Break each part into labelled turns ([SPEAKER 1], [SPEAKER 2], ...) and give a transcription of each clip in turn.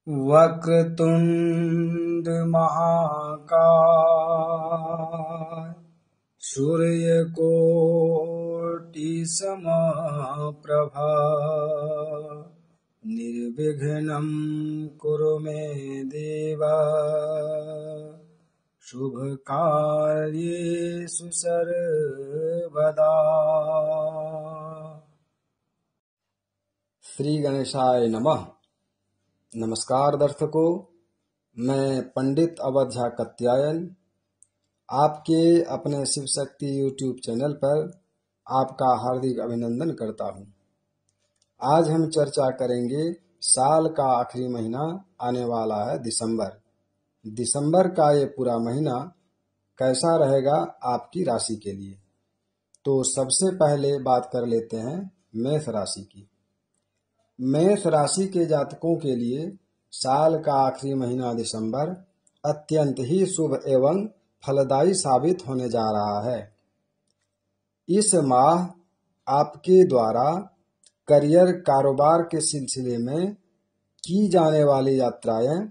[SPEAKER 1] वक्रतुंड महाकाय सूर्यकोटि समप्रभा निर्विघ्नं कुरु मे देव शुभकार्येषु सर्वदा।
[SPEAKER 2] श्री गणेशाय नमः। नमस्कार दर्शकों, मैं पंडित अवध झा कत्यायन आपके अपने शिव शक्ति यूट्यूब चैनल पर आपका हार्दिक अभिनंदन करता हूं। आज हम चर्चा करेंगे साल का आखिरी महीना आने वाला है दिसंबर का ये पूरा महीना कैसा रहेगा आपकी राशि के लिए। तो सबसे पहले बात कर लेते हैं मेष राशि की। मेष राशि के जातकों के लिए साल का आखिरी महीना दिसंबर अत्यंत ही शुभ एवं फलदायी साबित होने जा रहा है। इस माह आपके द्वारा करियर कारोबार के सिलसिले में की जाने वाली यात्राएं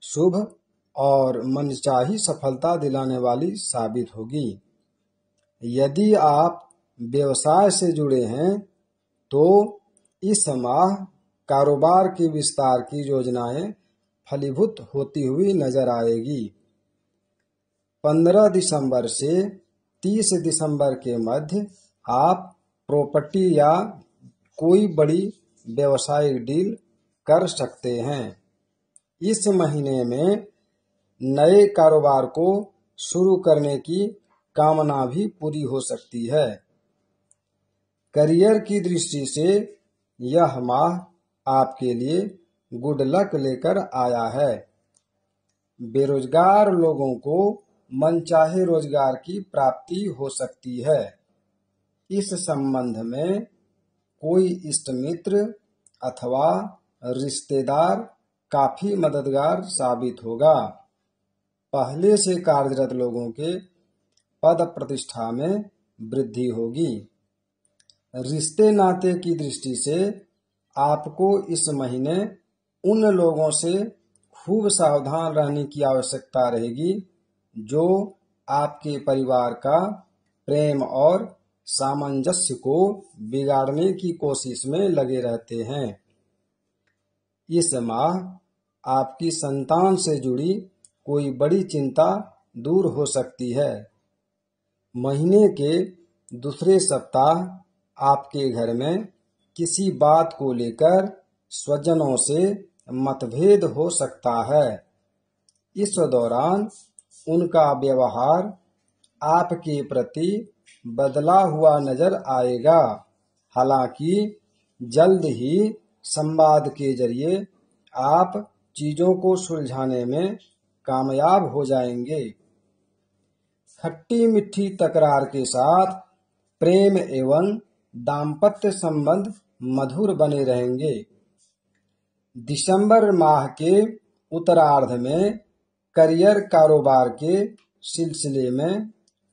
[SPEAKER 2] शुभ और मनचाही सफलता दिलाने वाली साबित होगी। यदि आप व्यवसाय से जुड़े हैं तो इस माह कारोबार के विस्तार की योजनाएं फलीभूत होती हुई नजर आएगी। 15 दिसंबर से 30 दिसंबर के मध्य आप प्रॉपर्टी या कोई बड़ी व्यवसायिक डील कर सकते हैं। इस महीने में नए कारोबार को शुरू करने की कामना भी पूरी हो सकती है। करियर की दृष्टि से यह माह आपके लिए गुड लक लेकर आया है। बेरोजगार लोगों को मनचाहे रोजगार की प्राप्ति हो सकती है। इस संबंध में कोई इष्ट मित्र अथवा रिश्तेदार काफी मददगार साबित होगा। पहले से कार्यरत लोगों के पद प्रतिष्ठा में वृद्धि होगी। रिश्ते नाते की दृष्टि से आपको इस महीने उन लोगों से खूब सावधान रहने की आवश्यकता रहेगी जो आपके परिवार का प्रेम और सामंजस्य को बिगाड़ने की कोशिश में लगे रहते हैं। इस माह आपकी संतान से जुड़ी कोई बड़ी चिंता दूर हो सकती है। महीने के दूसरे सप्ताह आपके घर में किसी बात को लेकर स्वजनों से मतभेद हो सकता है। इस दौरान उनका व्यवहार आपके प्रति बदला हुआ नजर आएगा। हालांकि जल्द ही संवाद के जरिए आप चीजों को सुलझाने में कामयाब हो जाएंगे। खट्टी मीठी तकरार के साथ प्रेम एवं दाम्पत्य संबंध मधुर बने रहेंगे। दिसंबर माह के उत्तरार्ध में करियर कारोबार के सिलसिले में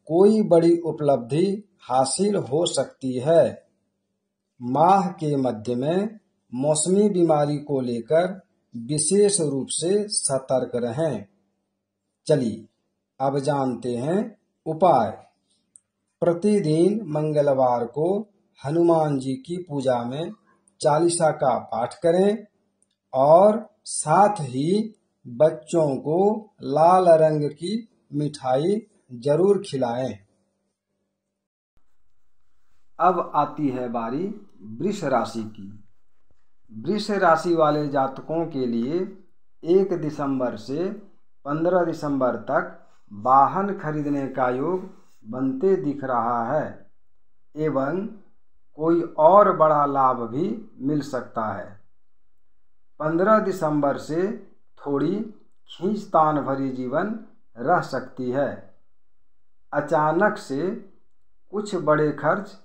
[SPEAKER 2] कोई बड़ी उपलब्धि हासिल हो सकती है। माह के मध्य में मौसमी बीमारी को लेकर विशेष रूप से सतर्क रहें। चलिए अब जानते हैं उपाय। प्रतिदिन मंगलवार को हनुमान जी की पूजा में चालीसा का पाठ करें और साथ ही बच्चों को लाल रंग की मिठाई जरूर खिलाएं। अब आती है बारी वृष राशि की। वृष राशि वाले जातकों के लिए 1 दिसंबर से 15 दिसंबर तक वाहन खरीदने का योग बनते दिख रहा है एवं कोई और बड़ा लाभ भी मिल सकता है। 15 दिसंबर से थोड़ी खींचतान भरी जीवन रह सकती है। अचानक से कुछ बड़े खर्च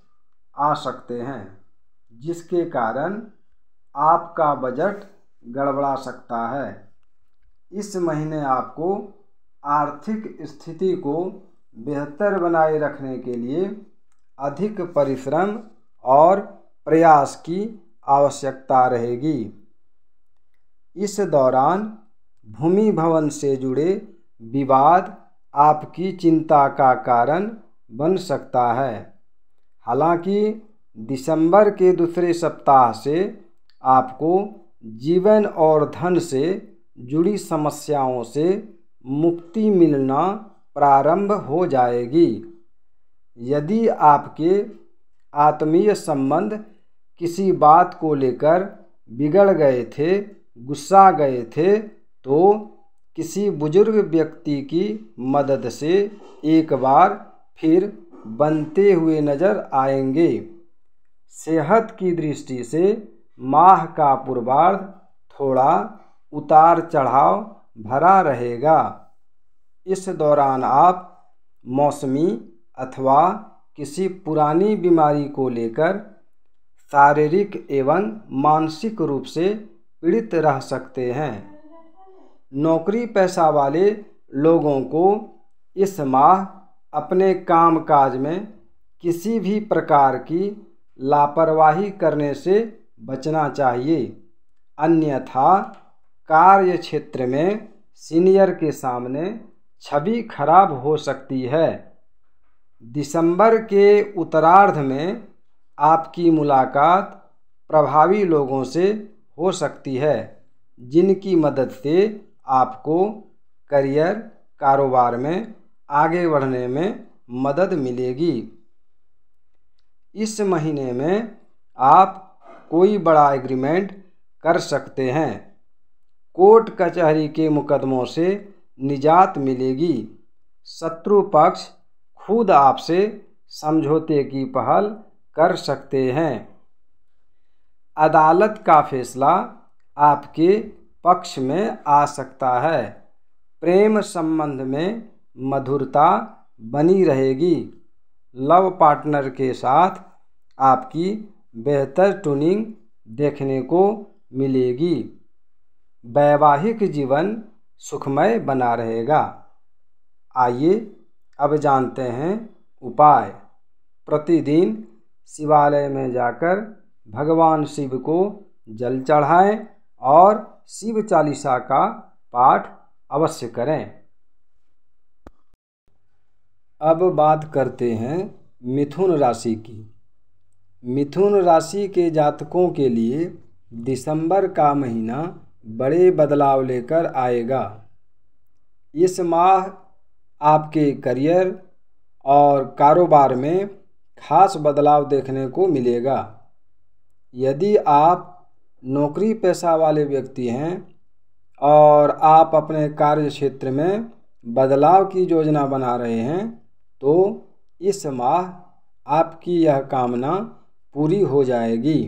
[SPEAKER 2] आ सकते हैं जिसके कारण आपका बजट गड़बड़ा सकता है। इस महीने आपको आर्थिक स्थिति को बेहतर बनाए रखने के लिए अधिक परिश्रम और प्रयास की आवश्यकता रहेगी। इस दौरान भूमि भवन से जुड़े विवाद आपकी चिंता का कारण बन सकता है। हालांकि दिसंबर के दूसरे सप्ताह से आपको जीवन और धन से जुड़ी समस्याओं से मुक्ति मिलना प्रारंभ हो जाएगी। यदि आपके आत्मीय संबंध किसी बात को लेकर बिगड़ गए थे, गुस्सा गए थे, तो किसी बुजुर्ग व्यक्ति की मदद से एक बार फिर बनते हुए नजर आएंगे। सेहत की दृष्टि से माह का पूर्वार्ध थोड़ा उतार चढ़ाव भरा रहेगा। इस दौरान आप मौसमी अथवा किसी पुरानी बीमारी को लेकर शारीरिक एवं मानसिक रूप से पीड़ित रह सकते हैं। नौकरी पेशा वाले लोगों को इस माह अपने कामकाज में किसी भी प्रकार की लापरवाही करने से बचना चाहिए, अन्यथा कार्य क्षेत्र में सीनियर के सामने छवि खराब हो सकती है। दिसंबर के उत्तरार्ध में आपकी मुलाकात प्रभावी लोगों से हो सकती है, जिनकी मदद से आपको करियर कारोबार में आगे बढ़ने में मदद मिलेगी। इस महीने में आप कोई बड़ा एग्रीमेंट कर सकते हैं। कोर्ट कचहरी के मुकदमों से निजात मिलेगी। शत्रु पक्ष खुद आपसे समझौते की पहल कर सकते हैं। अदालत का फैसला आपके पक्ष में आ सकता है। प्रेम संबंध में मधुरता बनी रहेगी। लव पार्टनर के साथ आपकी बेहतर ट्यूनिंग देखने को मिलेगी। वैवाहिक जीवन सुखमय बना रहेगा। आइए अब जानते हैं उपाय। प्रतिदिन शिवालय में जाकर भगवान शिव को जल चढ़ाएं और शिव चालीसा का पाठ अवश्य करें। अब बात करते हैं मिथुन राशि की। मिथुन राशि के जातकों के लिए दिसंबर का महीना बड़े बदलाव लेकर आएगा। इस माह आपके करियर और कारोबार में खास बदलाव देखने को मिलेगा। यदि आप नौकरी पेशा वाले व्यक्ति हैं और आप अपने कार्य क्षेत्र में बदलाव की योजना बना रहे हैं, तो इस माह आपकी यह कामना पूरी हो जाएगी।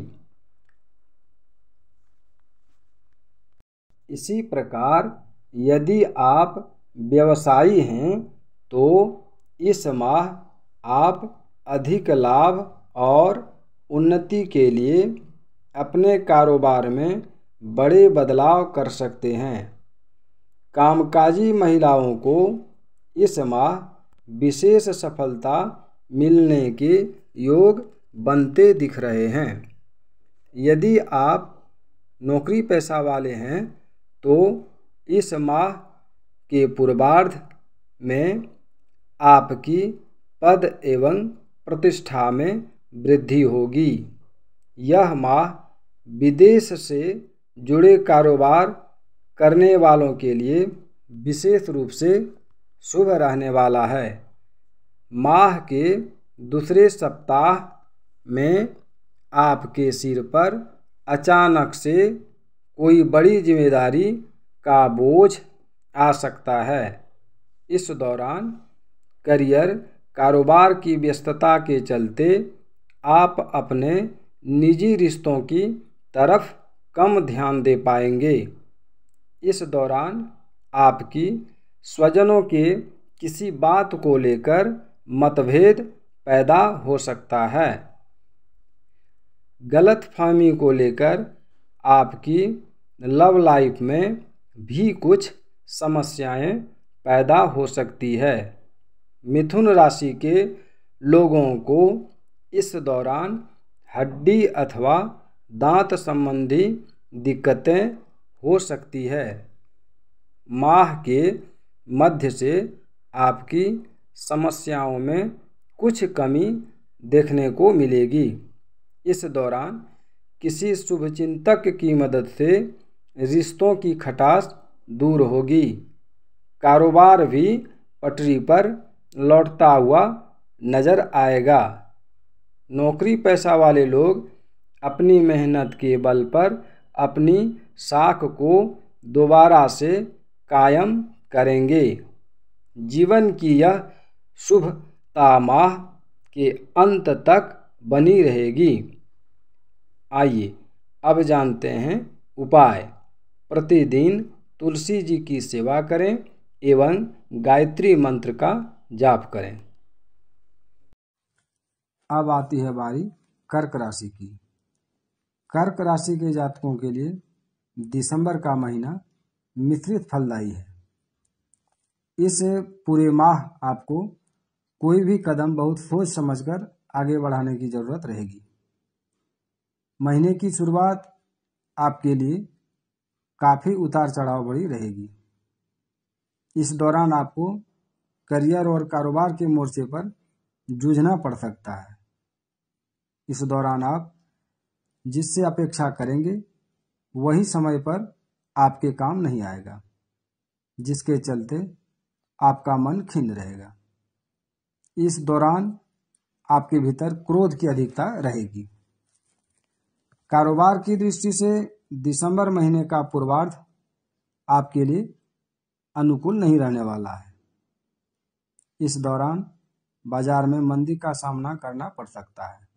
[SPEAKER 2] इसी प्रकार यदि आप व्यवसायी हैं तो इस माह आप अधिक लाभ और उन्नति के लिए अपने कारोबार में बड़े बदलाव कर सकते हैं। कामकाजी महिलाओं को इस माह विशेष सफलता मिलने के योग बनते दिख रहे हैं। यदि आप नौकरी पेशा वाले हैं तो इस माह के पूर्वार्ध में आपकी पद एवं प्रतिष्ठा में वृद्धि होगी। यह माह विदेश से जुड़े कारोबार करने वालों के लिए विशेष रूप से शुभ रहने वाला है। माह के दूसरे सप्ताह में आपके सिर पर अचानक से कोई बड़ी जिम्मेदारी का बोझ आ सकता है। इस दौरान करियर कारोबार की व्यस्तता के चलते आप अपने निजी रिश्तों की तरफ कम ध्यान दे पाएंगे। इस दौरान आपकी स्वजनों के किसी बात को लेकर मतभेद पैदा हो सकता है। गलतफहमी को लेकर आपकी लव लाइफ में भी कुछ समस्याएं पैदा हो सकती है। मिथुन राशि के लोगों को इस दौरान हड्डी अथवा दांत संबंधी दिक्कतें हो सकती है। माह के मध्य से आपकी समस्याओं में कुछ कमी देखने को मिलेगी। इस दौरान किसी शुभचिंतक की मदद से रिश्तों की खटास दूर होगी। कारोबार भी पटरी पर लौटता हुआ नजर आएगा। नौकरी पेशा वाले लोग अपनी मेहनत के बल पर अपनी साख को दोबारा से कायम करेंगे। जीवन की यह शुभता माह के अंत तक बनी रहेगी। आइए अब जानते हैं उपाय। प्रतिदिन तुलसी जी की सेवा करें एवं गायत्री मंत्र का जाप करें। अब आती है बारी कर्क राशि की। कर्क राशि के जातकों के लिए दिसंबर का महीना मिश्रित फलदायी है। इस पूरे माह आपको कोई भी कदम बहुत सोच समझकर आगे बढ़ाने की जरूरत रहेगी। महीने की शुरुआत आपके लिए काफी उतार चढ़ाव भरी रहेगी। इस दौरान आपको करियर और कारोबार के मोर्चे पर जूझना पड़ सकता है। इस दौरान आप जिससे अपेक्षा करेंगे वही समय पर आपके काम नहीं आएगा, जिसके चलते आपका मन खिन्न रहेगा। इस दौरान आपके भीतर क्रोध की अधिकता रहेगी। कारोबार की दृष्टि से दिसंबर महीने का पूर्वार्ध आपके लिए अनुकूल नहीं रहने वाला है। इस दौरान बाजार में मंदी का सामना करना पड़ सकता है।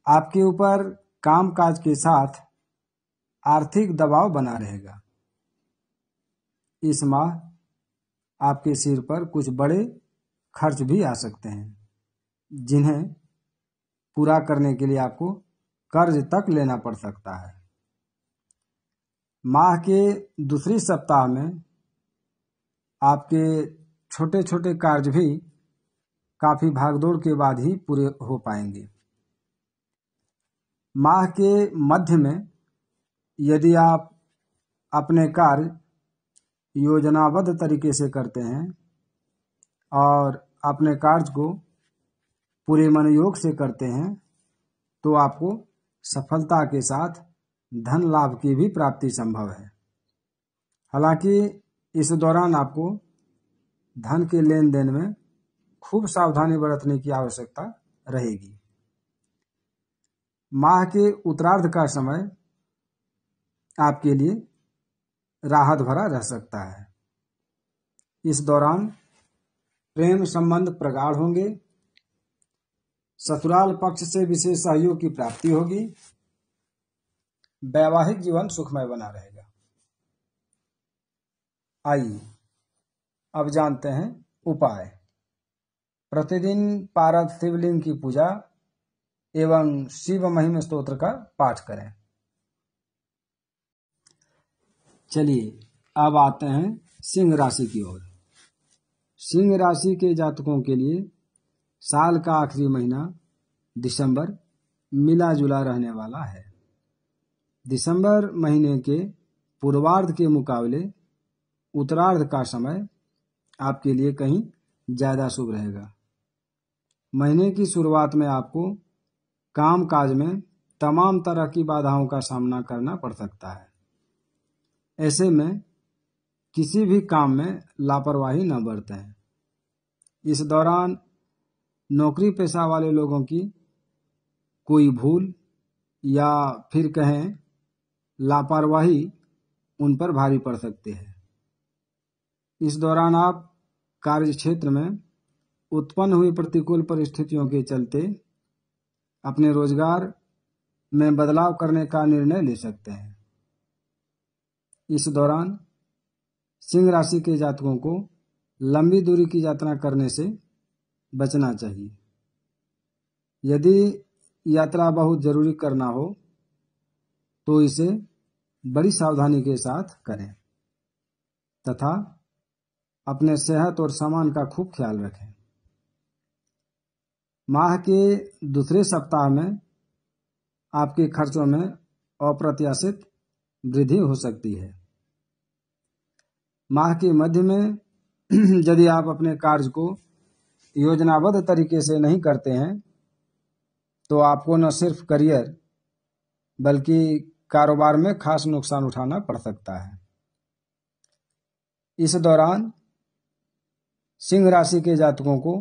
[SPEAKER 2] आपके ऊपर कामकाज के साथ आर्थिक दबाव बना रहेगा। इस माह आपके सिर पर कुछ बड़े खर्च भी आ सकते हैं, जिन्हें पूरा करने के लिए आपको कर्ज तक लेना पड़ सकता है। माह के दूसरे सप्ताह में आपके छोटे छोटे कार्य भी काफी भागदौड़ के बाद ही पूरे हो पाएंगे। माह के मध्य में यदि आप अपने कार्य योजनाबद्ध तरीके से करते हैं और अपने कार्य को पूरे मनोयोग से करते हैं तो आपको सफलता के साथ धन लाभ की भी प्राप्ति संभव है। हालांकि इस दौरान आपको धन के लेन देन में खूब सावधानी बरतने की आवश्यकता रहेगी। माह के उत्तरार्ध का समय आपके लिए राहत भरा रह सकता है। इस दौरान प्रेम संबंध प्रगाढ़ होंगे। ससुराल पक्ष से विशेष सहयोग की प्राप्ति होगी। वैवाहिक जीवन सुखमय बना रहेगा। आइए अब जानते हैं उपाय। प्रतिदिन पारद शिवलिंग की पूजा एवं शिव महिम स्तोत्र का पाठ करें। चलिए अब आते हैं सिंह राशि की ओर। सिंह राशि के जातकों के लिए साल का आखिरी महीना दिसंबर मिला जुला रहने वाला है। दिसंबर महीने के पूर्वार्ध के मुकाबले उत्तरार्ध का समय आपके लिए कहीं ज्यादा शुभ रहेगा। महीने की शुरुआत में आपको काम काज में तमाम तरह की बाधाओं का सामना करना पड़ सकता है। ऐसे में किसी भी काम में लापरवाही न बरतें। इस दौरान नौकरी पेशा वाले लोगों की कोई भूल या फिर कहें लापरवाही उन पर भारी पड़ सकती है। इस दौरान आप कार्य क्षेत्र में उत्पन्न हुई प्रतिकूल परिस्थितियों के चलते अपने रोजगार में बदलाव करने का निर्णय ले सकते हैं। इस दौरान सिंह राशि के जातकों को लंबी दूरी की यात्रा करने से बचना चाहिए। यदि यात्रा बहुत जरूरी करना हो तो इसे बड़ी सावधानी के साथ करें तथा अपने सेहत और सामान का खूब ख्याल रखें। माह के दूसरे सप्ताह में आपके खर्चों में अप्रत्याशित वृद्धि हो सकती है। माह के मध्य में यदि आप अपने कार्य को योजनाबद्ध तरीके से नहीं करते हैं तो आपको न सिर्फ करियर बल्कि कारोबार में खास नुकसान उठाना पड़ सकता है। इस दौरान सिंह राशि के जातकों को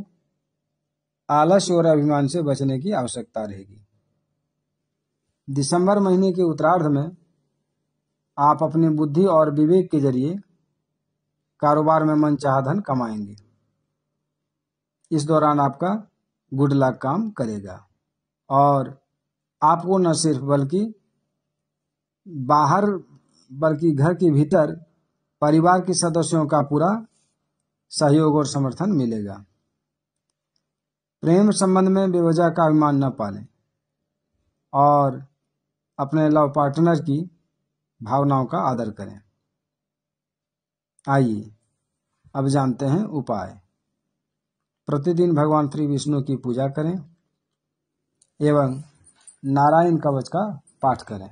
[SPEAKER 2] आलस्य और अभिमान से बचने की आवश्यकता रहेगी। दिसंबर महीने के उत्तरार्ध में आप अपनी बुद्धि और विवेक के जरिए कारोबार में मनचाहा धन कमाएंगे। इस दौरान आपका गुड लक काम करेगा और आपको न सिर्फ बल्कि घर के भीतर परिवार के सदस्यों का पूरा सहयोग और समर्थन मिलेगा। प्रेम संबंध में बेवजह का अभिमान न पालें और अपने लव पार्टनर की भावनाओं का आदर करें। आइए अब जानते हैं उपाय। प्रतिदिन भगवान श्री विष्णु की पूजा करें एवं नारायण कवच का पाठ करें।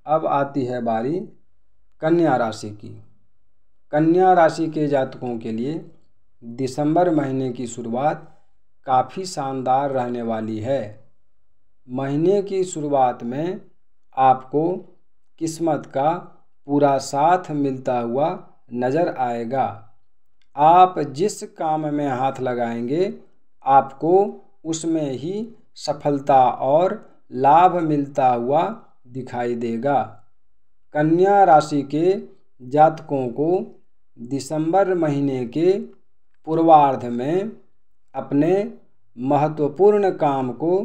[SPEAKER 2] अब आती है बारी कन्या राशि की। कन्या राशि के जातकों के लिए दिसंबर महीने की शुरुआत काफ़ी शानदार रहने वाली है। महीने की शुरुआत में आपको किस्मत का पूरा साथ मिलता हुआ नज़र आएगा। आप जिस काम में हाथ लगाएंगे आपको उसमें ही सफलता और लाभ मिलता हुआ दिखाई देगा। कन्या राशि के जातकों को दिसंबर महीने के पूर्वार्ध में अपने महत्वपूर्ण काम को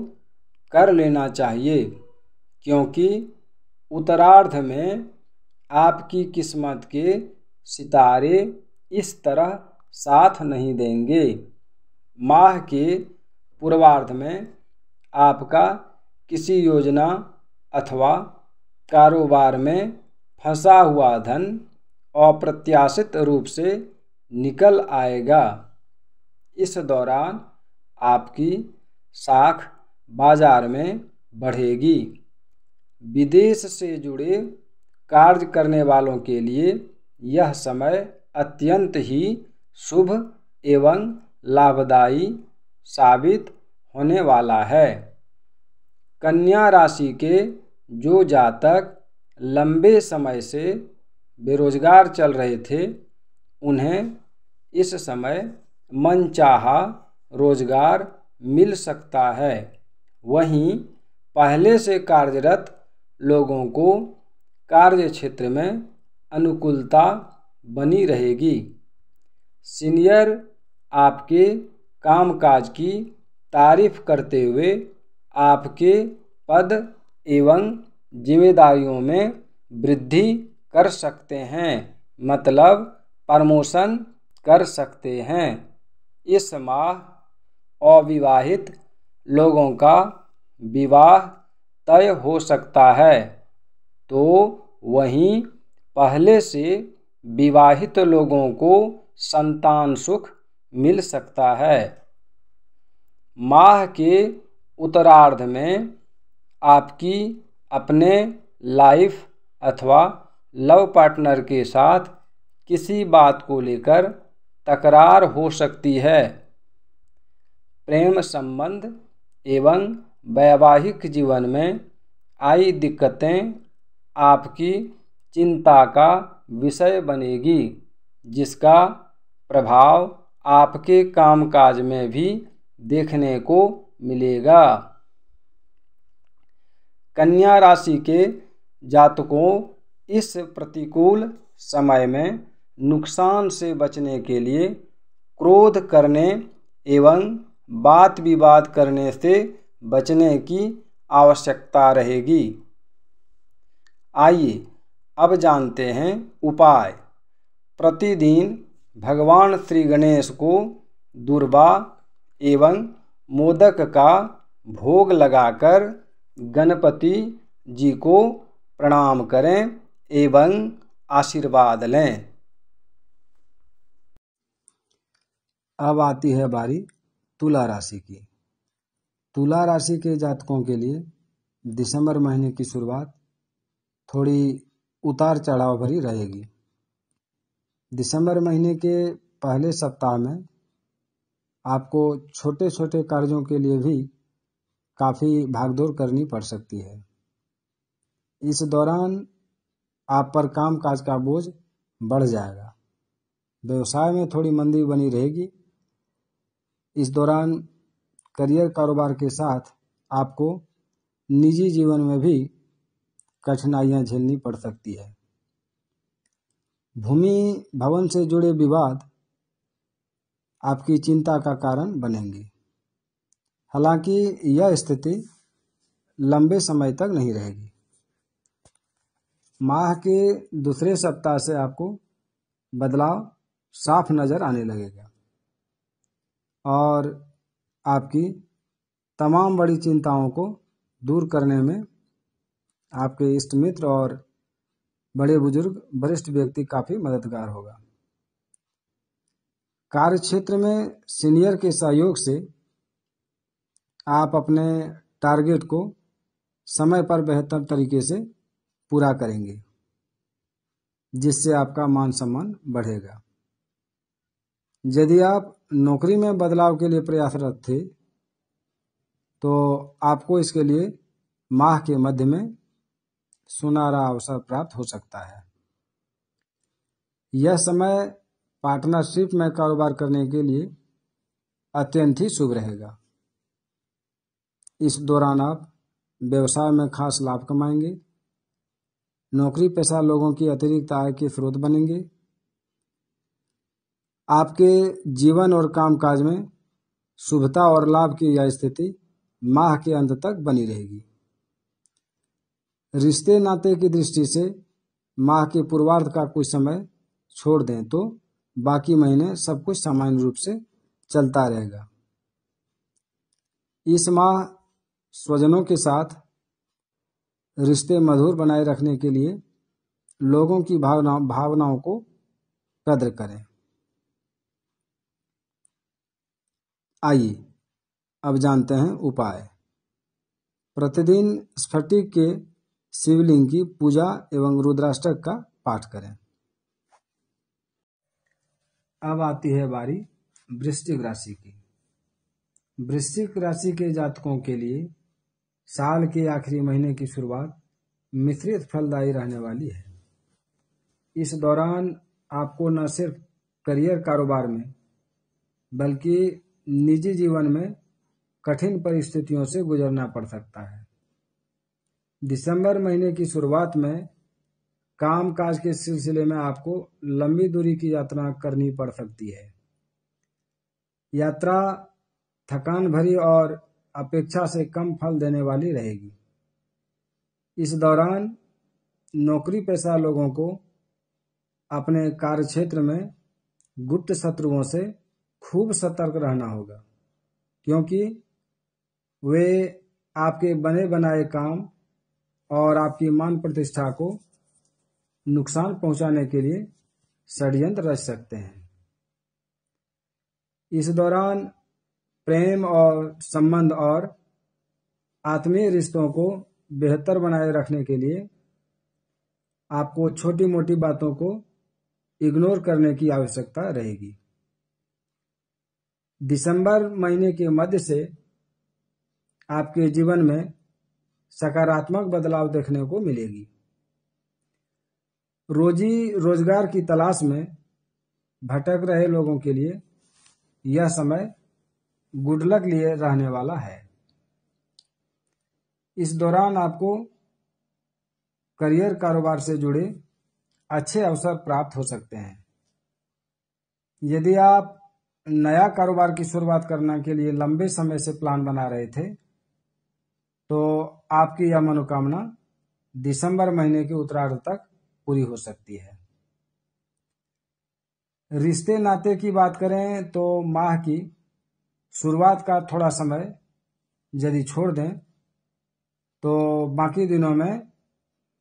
[SPEAKER 2] कर लेना चाहिए, क्योंकि उत्तरार्ध में आपकी किस्मत के सितारे इस तरह साथ नहीं देंगे। माह के पूर्वार्ध में आपका किसी योजना अथवा कारोबार में फंसा हुआ धन अप्रत्याशित रूप से निकल आएगा। इस दौरान आपकी साख बाजार में बढ़ेगी। विदेश से जुड़े कार्य करने वालों के लिए यह समय अत्यंत ही शुभ एवं लाभदायी साबित होने वाला है। कन्या राशि के जो जातक लंबे समय से बेरोजगार चल रहे थे उन्हें इस समय मनचाहा रोजगार मिल सकता है। वहीं पहले से कार्यरत लोगों को कार्य क्षेत्र में अनुकूलता बनी रहेगी। सीनियर आपके कामकाज की तारीफ करते हुए आपके पद एवं जिम्मेदारियों में वृद्धि कर सकते हैं, मतलब प्रमोशन कर सकते हैं। इस माह अविवाहित लोगों का विवाह तय हो सकता है, तो वहीं पहले से विवाहित लोगों को संतान सुख मिल सकता है। माह के उत्तरार्ध में आपकी अपने लाइफ अथवा लव पार्टनर के साथ किसी बात को लेकर तकरार हो सकती है। प्रेम संबंध एवं वैवाहिक जीवन में आई दिक्कतें आपकी चिंता का विषय बनेगी, जिसका प्रभाव आपके कामकाज में भी देखने को मिलेगा। कन्या राशि के जातकों इस प्रतिकूल समय में नुकसान से बचने के लिए क्रोध करने एवं बात विवाद करने से बचने की आवश्यकता रहेगी। आइए अब जानते हैं उपाय। प्रतिदिन भगवान श्री गणेश को दूर्वा एवं मोदक का भोग लगाकर गणपति जी को प्रणाम करें एवं आशीर्वाद लें। अब आती है बारी तुला राशि की। तुला राशि के जातकों के लिए दिसंबर महीने की शुरुआत थोड़ी उतार चढ़ाव भरी रहेगी। दिसंबर महीने के पहले सप्ताह में आपको छोटे छोटे कार्यों के लिए भी काफ़ी भागदौड़ करनी पड़ सकती है। इस दौरान आप पर काम काज का बोझ बढ़ जाएगा। व्यवसाय में थोड़ी मंदी बनी रहेगी। इस दौरान करियर कारोबार के साथ आपको निजी जीवन में भी कठिनाइयां झेलनी पड़ सकती है। भूमि भवन से जुड़े विवाद आपकी चिंता का कारण बनेंगे। हालांकि यह स्थिति लंबे समय तक नहीं रहेगी। माह के दूसरे सप्ताह से आपको बदलाव साफ नजर आने लगेगा और आपकी तमाम बड़ी चिंताओं को दूर करने में आपके इष्ट मित्र और बड़े बुजुर्ग वरिष्ठ व्यक्ति काफी मददगार होगा। कार्य क्षेत्र में सीनियर के सहयोग से आप अपने टारगेट को समय पर बेहतर तरीके से पूरा करेंगे, जिससे आपका मान सम्मान बढ़ेगा। यदि आप नौकरी में बदलाव के लिए प्रयासरत थे तो आपको इसके लिए माह के मध्य में सुनहरा अवसर प्राप्त हो सकता है। यह समय पार्टनरशिप में कारोबार करने के लिए अत्यंत ही शुभ रहेगा। इस दौरान आप व्यवसाय में खास लाभ कमाएंगे। नौकरी पेशा लोगों की अतिरिक्त आय के स्रोत बनेंगे। आपके जीवन और कामकाज में शुभता और लाभ की यह स्थिति माह के अंत तक बनी रहेगी। रिश्ते नाते की दृष्टि से माह के पूर्वार्ध का कुछ समय छोड़ दें तो बाकी महीने सब कुछ सामान्य रूप से चलता रहेगा। इस माह स्वजनों के साथ रिश्ते मधुर बनाए रखने के लिए लोगों की भावनाओं को कद्र करें। आइए अब जानते हैं उपाय। प्रतिदिन स्फटिक के शिवलिंग की पूजा एवं रुद्राष्टक का पाठ करें। अब आती है बारी वृश्चिक राशि की। वृश्चिक राशि के जातकों के लिए साल के आखिरी महीने की शुरुआत मिश्रित फलदायी रहने वाली है। इस दौरान आपको न सिर्फ करियर कारोबार में बल्कि निजी जीवन में कठिन परिस्थितियों से गुजरना पड़ सकता है। दिसंबर महीने की शुरुआत में काम काज के सिलसिले में आपको लंबी दूरी की यात्रा करनी पड़ सकती है। यात्रा थकान भरी और अपेक्षा से कम फल देने वाली रहेगी। इस दौरान नौकरी पेशा लोगों को अपने कार्यक्षेत्र में गुप्त शत्रुओं से खूब सतर्क रहना होगा, क्योंकि वे आपके बने बनाए काम और आपकी मान प्रतिष्ठा को नुकसान पहुंचाने के लिए षड्यंत्र रच सकते हैं। इस दौरान प्रेम और संबंध और आत्मीय रिश्तों को बेहतर बनाए रखने के लिए आपको छोटी मोटी बातों को इग्नोर करने की आवश्यकता रहेगी। दिसंबर महीने के मध्य से आपके जीवन में सकारात्मक बदलाव देखने को मिलेगी। रोजी रोजगार की तलाश में भटक रहे लोगों के लिए यह समय गुड लक लिए रहने वाला है। इस दौरान आपको करियर कारोबार से जुड़े अच्छे अवसर प्राप्त हो सकते हैं। यदि आप नया कारोबार की शुरुआत करने के लिए लंबे समय से प्लान बना रहे थे तो आपकी यह मनोकामना दिसंबर महीने के उत्तरार्ध तक पूरी हो सकती है। रिश्ते नाते की बात करें तो माह की शुरुआत का थोड़ा समय यदि छोड़ दें तो बाकी दिनों में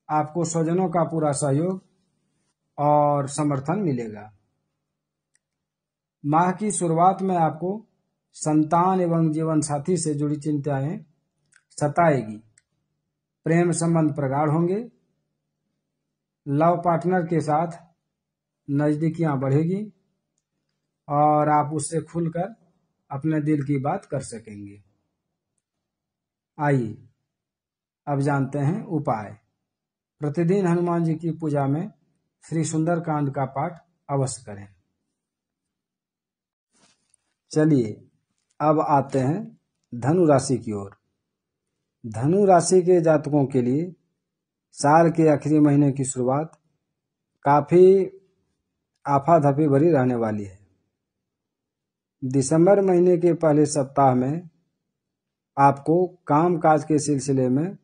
[SPEAKER 2] आपको स्वजनों का पूरा सहयोग और समर्थन मिलेगा। माह की शुरुआत में आपको संतान एवं जीवन साथी से जुड़ी चिंताएं सताएगी। प्रेम संबंध प्रगाढ़ होंगे लव पार्टनर के साथ नजदीकियां बढ़ेगी और आप उससे खुलकर अपने दिल की बात कर सकेंगे। आइए अब जानते हैं उपाय। प्रतिदिन हनुमान जी की पूजा में श्री सुंदरकांड का पाठ अवश्य करें। चलिए अब आते हैं धनु राशि की ओर। धनु राशि के जातकों के लिए साल के आखिरी महीने की शुरुआत काफी आफाधाफी भरी रहने वाली है। दिसंबर महीने के पहले सप्ताह में आपको काम काज के सिलसिले में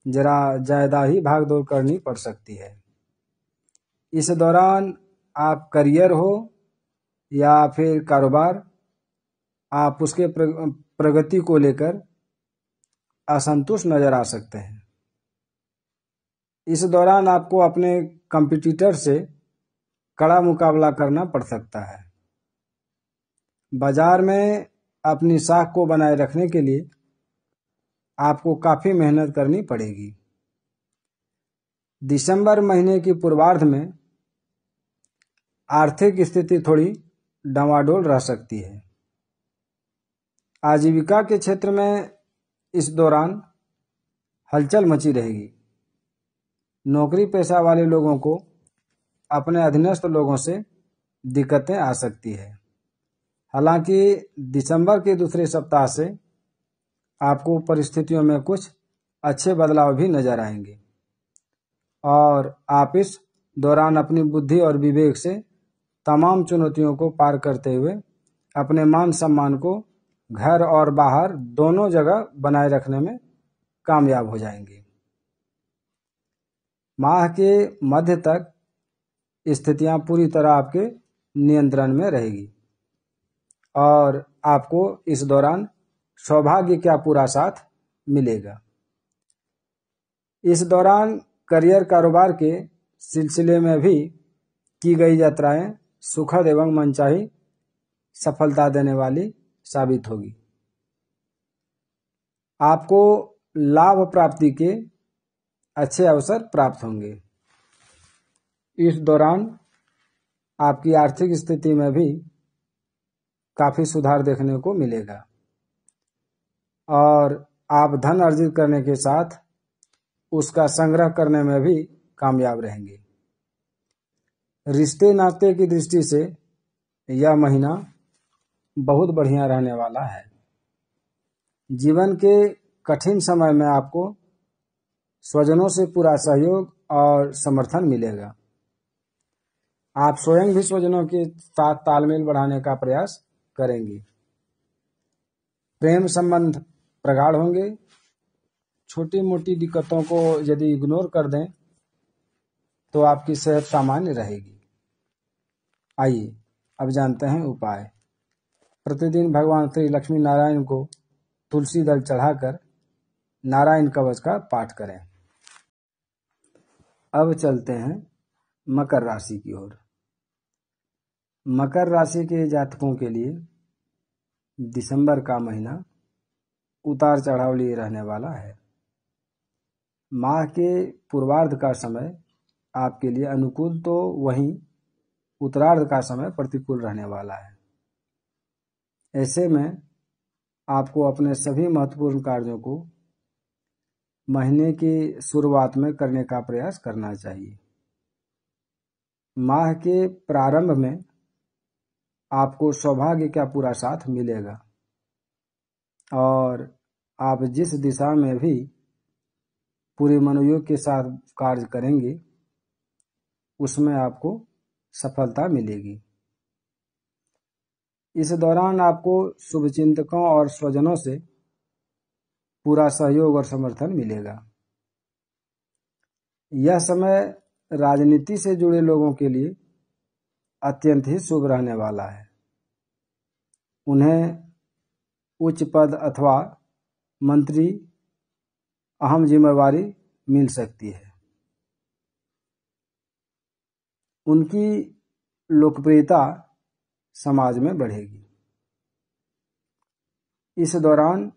[SPEAKER 2] जरा ज्यादा ही भागदौड़ करनी पड़ सकती है। इस दौरान आप करियर हो या फिर कारोबार, आप उसके प्रगति को लेकर असंतुष्ट नजर आ सकते हैं। इस दौरान आपको अपने कंपटीटर से कड़ा मुकाबला करना पड़ सकता है। बाजार में अपनी साख को बनाए रखने के लिए आपको काफी मेहनत करनी पड़ेगी। दिसंबर महीने की पूर्वार्ध में आर्थिक स्थिति थोड़ी डामाडोल रह सकती है। आजीविका के क्षेत्र में इस दौरान हलचल मची रहेगी। नौकरी पेशा वाले लोगों को अपने अधीनस्थ लोगों से दिक्कतें आ सकती है। हालांकि दिसंबर के दूसरे सप्ताह से आपको परिस्थितियों में कुछ अच्छे बदलाव भी नजर आएंगे और आप इस दौरान अपनी बुद्धि और विवेक से तमाम चुनौतियों को पार करते हुए अपने मान सम्मान को घर और बाहर दोनों जगह बनाए रखने में कामयाब हो जाएंगे। माह के मध्य तक स्थितियां पूरी तरह आपके नियंत्रण में रहेगी और आपको इस दौरान सौभाग्य का पूरा साथ मिलेगा। इस दौरान करियर कारोबार के सिलसिले में भी की गई यात्राएं सुखद एवं मनचाही सफलता देने वाली साबित होगी। आपको लाभ प्राप्ति के अच्छे अवसर प्राप्त होंगे। इस दौरान आपकी आर्थिक स्थिति में भी काफी सुधार देखने को मिलेगा और आप धन अर्जित करने के साथ उसका संग्रह करने में भी कामयाब रहेंगे। रिश्ते नाते की दृष्टि से यह महीना बहुत बढ़िया रहने वाला है। जीवन के कठिन समय में आपको स्वजनों से पूरा सहयोग और समर्थन मिलेगा। आप स्वयं भी स्वजनों के साथ तालमेल बढ़ाने का प्रयास करेंगे। प्रेम संबंध प्रगाढ़ होंगे। छोटी मोटी दिक्कतों को यदि इग्नोर कर दें तो आपकी सेहत सामान्य रहेगी। आइए अब जानते हैं उपाय। प्रतिदिन भगवान श्री लक्ष्मी नारायण को तुलसी दल चढ़ाकर नारायण कवच का पाठ करें। अब चलते हैं मकर राशि की ओर। मकर राशि के जातकों के लिए दिसंबर का महीना उतार चढ़ाव लिए रहने वाला है। माह के पूर्वार्ध का समय आपके लिए अनुकूल तो वहीं उत्तरार्ध का समय प्रतिकूल रहने वाला है। ऐसे में आपको अपने सभी महत्वपूर्ण कार्यों को महीने की शुरुआत में करने का प्रयास करना चाहिए। माह के प्रारंभ में आपको सौभाग्य का पूरा साथ मिलेगा और आप जिस दिशा में भी पूरे मनोयोग के साथ कार्य करेंगे उसमें आपको सफलता मिलेगी। इस दौरान आपको शुभचिंतकों और स्वजनों से पूरा सहयोग और समर्थन मिलेगा। यह समय राजनीति से जुड़े लोगों के लिए अत्यंत ही शुभ रहने वाला है। उन्हें उच्च पद अथवा मंत्री अहम जिम्मेवारी मिल सकती है। उनकी लोकप्रियता समाज में बढ़ेगी। इस दौरान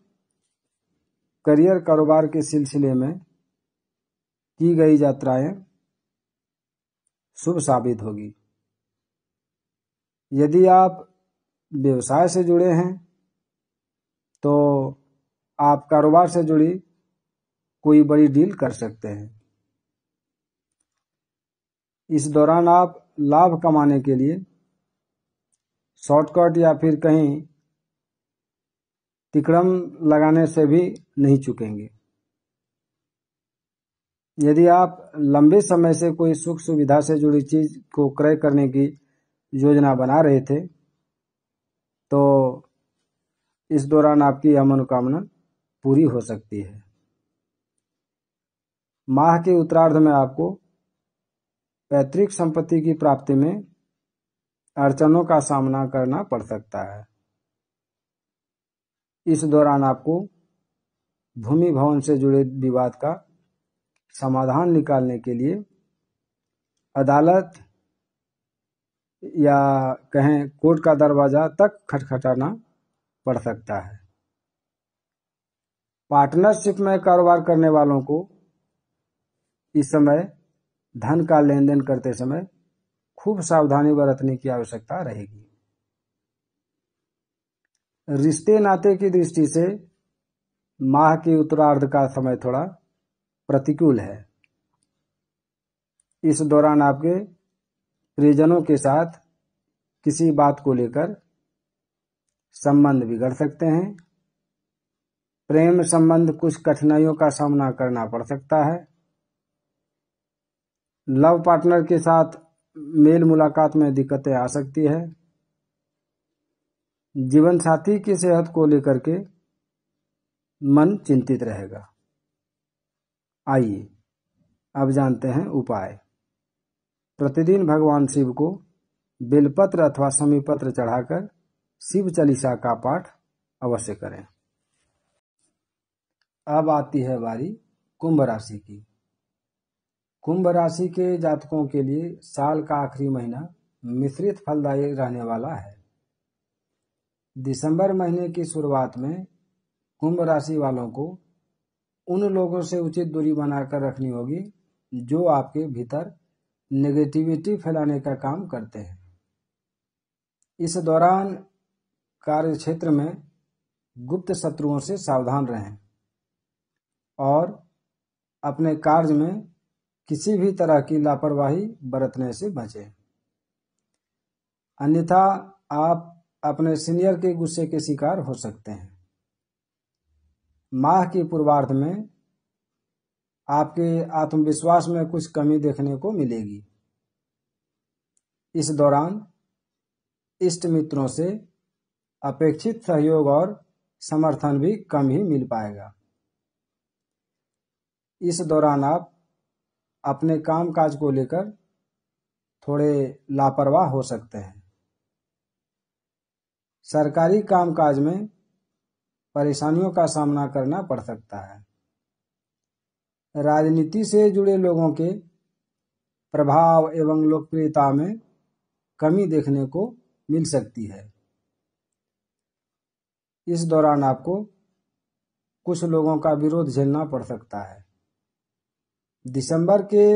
[SPEAKER 2] करियर कारोबार के सिलसिले में की गई यात्राएं शुभ साबित होगी। यदि आप व्यवसाय से जुड़े हैं तो आप कारोबार से जुड़ी कोई बड़ी डील कर सकते हैं। इस दौरान आप लाभ कमाने के लिए शॉर्टकट या फिर कहीं तिकड़म लगाने से भी नहीं चूकेंगे। यदि आप लंबे समय से कोई सुख सुविधा से जुड़ी चीज को क्रय करने की योजना बना रहे थे तो इस दौरान आपकी यह मनोकामना पूरी हो सकती है। माह के उत्तरार्ध में आपको पैतृक संपत्ति की प्राप्ति में अड़चनों का सामना करना पड़ सकता है। इस दौरान आपको भूमि भवन से जुड़े विवाद का समाधान निकालने के लिए अदालत या कहें कोर्ट का दरवाजा तक खटखटाना पड़ सकता है। पार्टनरशिप में कारोबार करने वालों को इस समय धन का लेन देन करते समय खूब सावधानी बरतने की आवश्यकता रहेगी। रिश्ते नाते की दृष्टि से माह के उत्तरार्ध का समय थोड़ा प्रतिकूल है। इस दौरान आपके प्रियजनों के साथ किसी बात को लेकर संबंध बिगड़ सकते हैं। प्रेम संबंध कुछ कठिनाइयों का सामना करना पड़ सकता है। लव पार्टनर के साथ मेल मुलाकात में दिक्कतें आ सकती है। जीवन साथी की सेहत को लेकर के मन चिंतित रहेगा। आइए अब जानते हैं उपाय। प्रतिदिन भगवान शिव को बेलपत्र अथवा समीपत्र चढ़ाकर शिव चालीसा का पाठ अवश्य करें। अब आती है बारी कुंभ राशि की। कुंभ राशि के जातकों के लिए साल का आखिरी महीना मिश्रित फलदायी रहने वाला है। दिसंबर महीने की शुरुआत में कुंभ राशि वालों को उन लोगों से उचित दूरी बनाकर रखनी होगी जो आपके भीतर नेगेटिविटी फैलाने का काम करते हैं। इस दौरान कार्य क्षेत्र में गुप्त शत्रुओं से सावधान रहें और अपने कार्य में किसी भी तरह की लापरवाही बरतने से बचें। अन्यथा आप अपने सीनियर के गुस्से के शिकार हो सकते हैं। माह के पूर्वार्ध में आपके आत्मविश्वास में कुछ कमी देखने को मिलेगी। इस दौरान इष्ट मित्रों से अपेक्षित सहयोग और समर्थन भी कम ही मिल पाएगा। इस दौरान आप अपने काम काज को लेकर थोड़े लापरवाह हो सकते हैं। सरकारी कामकाज में परेशानियों का सामना करना पड़ सकता है। राजनीति से जुड़े लोगों के प्रभाव एवं लोकप्रियता में कमी देखने को मिल सकती है। इस दौरान आपको कुछ लोगों का विरोध झेलना पड़ सकता है। दिसंबर के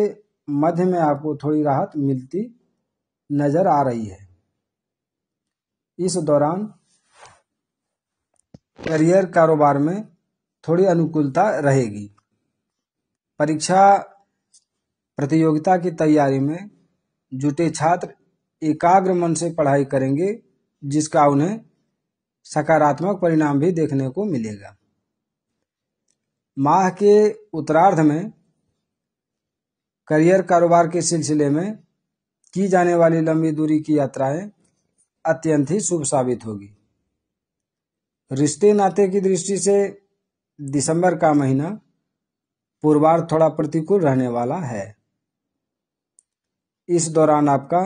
[SPEAKER 2] मध्य में आपको थोड़ी राहत मिलती नजर आ रही है। इस दौरान करियर कारोबार में थोड़ी अनुकूलता रहेगी। परीक्षा प्रतियोगिता की तैयारी में जुटे छात्र एकाग्र मन से पढ़ाई करेंगे जिसका उन्हें सकारात्मक परिणाम भी देखने को मिलेगा। माह के उत्तरार्ध में करियर कारोबार के सिलसिले में की जाने वाली लंबी दूरी की यात्राएं अत्यंत ही शुभ साबित होगी। रिश्ते नाते की दृष्टि से दिसंबर का महीना पूर्वार्ध थोड़ा प्रतिकूल रहने वाला है। इस दौरान आपका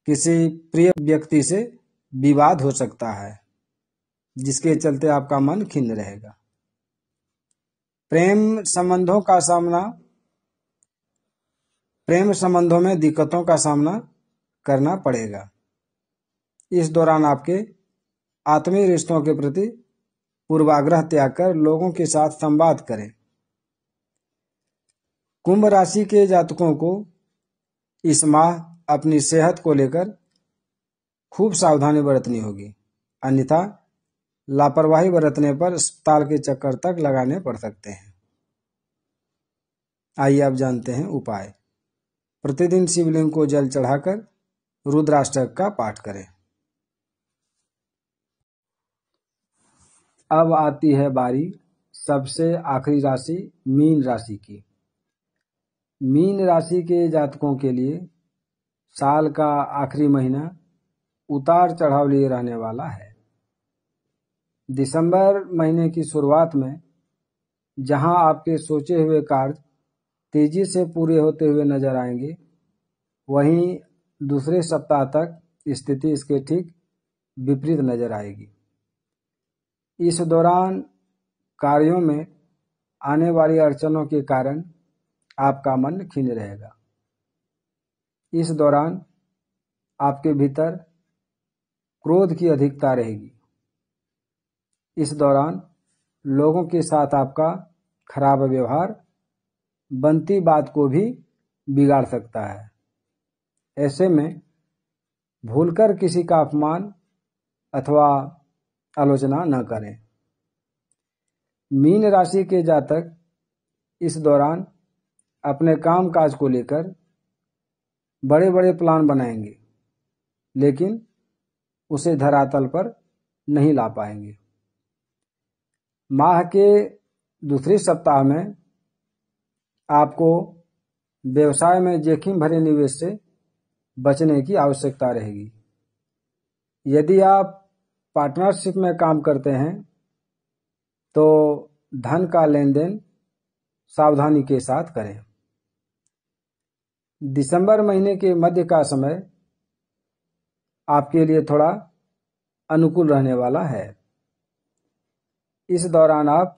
[SPEAKER 2] किसी प्रिय व्यक्ति से विवाद हो सकता है जिसके चलते आपका मन खिन्न रहेगा। प्रेम संबंधों में दिक्कतों का सामना करना पड़ेगा। इस दौरान आपके आत्मीय रिश्तों के प्रति पूर्वाग्रह त्याग कर लोगों के साथ संवाद करें। कुंभ राशि के जातकों को इस माह अपनी सेहत को लेकर खूब सावधानी बरतनी होगी, अन्यथा लापरवाही बरतने पर अस्पताल के चक्कर तक लगाने पड़ सकते हैं। आइए अब जानते हैं उपाय। प्रतिदिन शिवलिंग को जल चढ़ाकर रुद्राष्टक का पाठ करें। अब आती है बारी सबसे आखिरी राशि मीन राशि की। मीन राशि के जातकों के लिए साल का आखिरी महीना उतार चढ़ाव लिए रहने वाला है। दिसंबर महीने की शुरुआत में जहां आपके सोचे हुए कार्य तेजी से पूरे होते हुए नजर आएंगे, वहीं दूसरे सप्ताह तक स्थिति इसके ठीक विपरीत नजर आएगी। इस दौरान कार्यों में आने वाली अड़चनों के कारण आपका मन खिन्न रहेगा। इस दौरान आपके भीतर क्रोध की अधिकता रहेगी। इस दौरान लोगों के साथ आपका खराब व्यवहार बनती बात को भी बिगाड़ सकता है। ऐसे में भूलकर किसी का अपमान अथवा आलोचना न करें। मीन राशि के जातक इस दौरान अपने काम काज को लेकर बड़े बड़े प्लान बनाएंगे, लेकिन उसे धरातल पर नहीं ला पाएंगे। माह के दूसरे सप्ताह में आपको व्यवसाय में जोखिम भरे निवेश से बचने की आवश्यकता रहेगी। यदि आप पार्टनरशिप में काम करते हैं तो धन का लेन देन सावधानी के साथ करें। दिसंबर महीने के मध्य का समय आपके लिए थोड़ा अनुकूल रहने वाला है। इस दौरान आप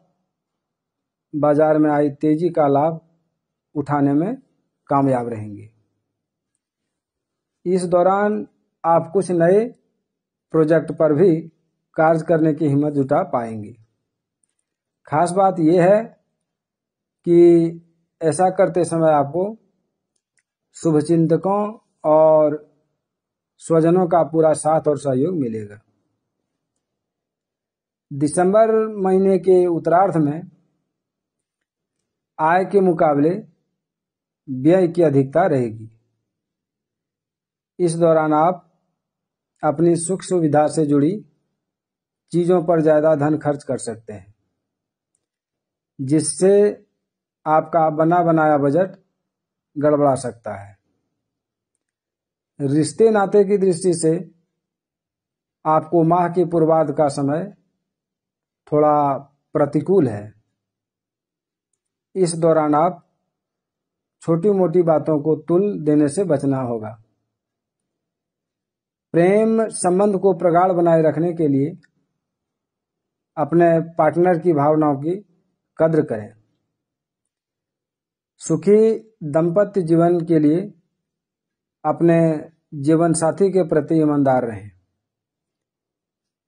[SPEAKER 2] बाजार में आई तेजी का लाभ उठाने में कामयाब रहेंगे। इस दौरान आप कुछ नए प्रोजेक्ट पर भी कार्य करने की हिम्मत जुटा पाएंगे। खास बात यह है कि ऐसा करते समय आपको शुभचिंतकों और स्वजनों का पूरा साथ और सहयोग मिलेगा। दिसंबर महीने के उत्तरार्ध में आय के मुकाबले व्यय की अधिकता रहेगी। इस दौरान आप अपनी सुख सुविधा से जुड़ी चीजों पर ज्यादा धन खर्च कर सकते हैं, जिससे आपका बना बनाया बजट गड़बड़ा सकता है। रिश्ते नाते की दृष्टि से आपको माह के पूर्वार्ध का समय थोड़ा प्रतिकूल है। इस दौरान आप छोटी मोटी बातों को तुल देने से बचना होगा। प्रेम संबंध को प्रगाढ़ बनाए रखने के लिए अपने पार्टनर की भावनाओं की कद्र करें। सुखी दाम्पत्य जीवन के लिए अपने जीवन साथी के प्रति ईमानदार रहें।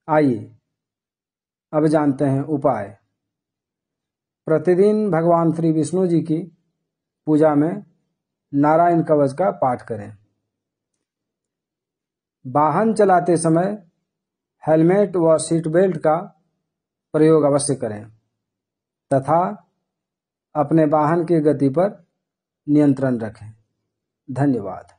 [SPEAKER 2] आइए अब जानते हैं उपाय। प्रतिदिन भगवान श्री विष्णु जी की पूजा में नारायण कवच का पाठ करें। वाहन चलाते समय हेलमेट व सीट बेल्ट का प्रयोग अवश्य करें तथा अपने वाहन की गति पर नियंत्रण रखें। धन्यवाद।